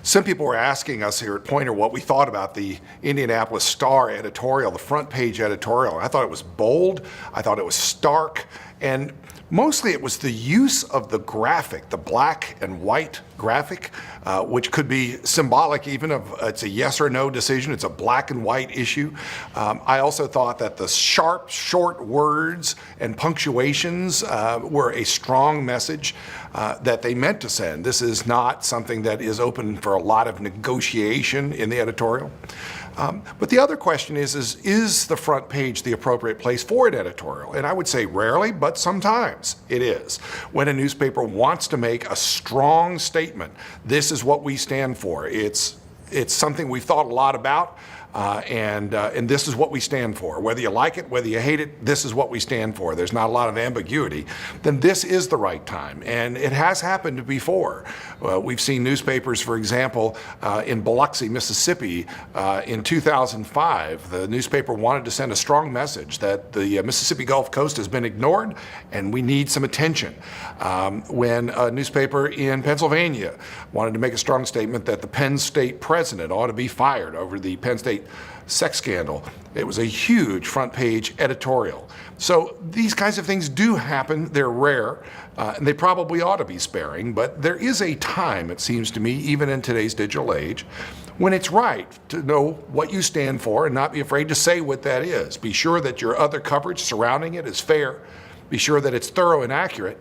Some people were asking us here at Pointer what we thought about the Indianapolis Star editorial, the front page editorial. I thought it was bold, I thought it was stark, and mostly it was the use of the graphic, the black and white graphic, which could be symbolic even of it's a yes or no decision. It's a black and white issue. I also thought that the sharp, short words and punctuations were a strong message that they meant to send. This is not something that is open for a lot of negotiation in the editorial. But the other question is the front page the appropriate place for an editorial? And I would say rarely, but sometimes it is. When a newspaper wants to make a strong statement, this is what we stand for. It's something we've thought a lot about, and this is what we stand for. Whether you like it, whether you hate it, this is what we stand for. There's not a lot of ambiguity. Then this is the right time, and it has happened before. We've seen newspapers, for example, in Biloxi, Mississippi, in 2005, the newspaper wanted to send a strong message that the Mississippi Gulf Coast has been ignored and we need some attention. When a newspaper in Pennsylvania wanted to make a strong statement that the Penn State president ought to be fired over the Penn State sex scandal, it was a huge front page editorial. So these kinds of things do happen. They're rare, and they probably ought to be sparing, but there is a time, it seems to me, even in today's digital age, when it's right to know what you stand for and not be afraid to say what that is. Be sure that your other coverage surrounding it is fair. Be sure that it's thorough and accurate.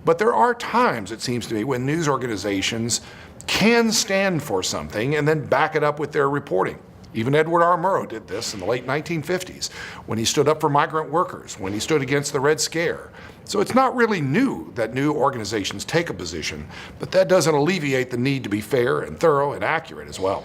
But there are times, it seems to me, when news organizations can stand for something and then back it up with their reporting. Even Edward R. Murrow did this in the late 1950s when he stood up for migrant workers, when he stood against the Red Scare. So it's not really new that new organizations take a position, but that doesn't alleviate the need to be fair and thorough and accurate as well.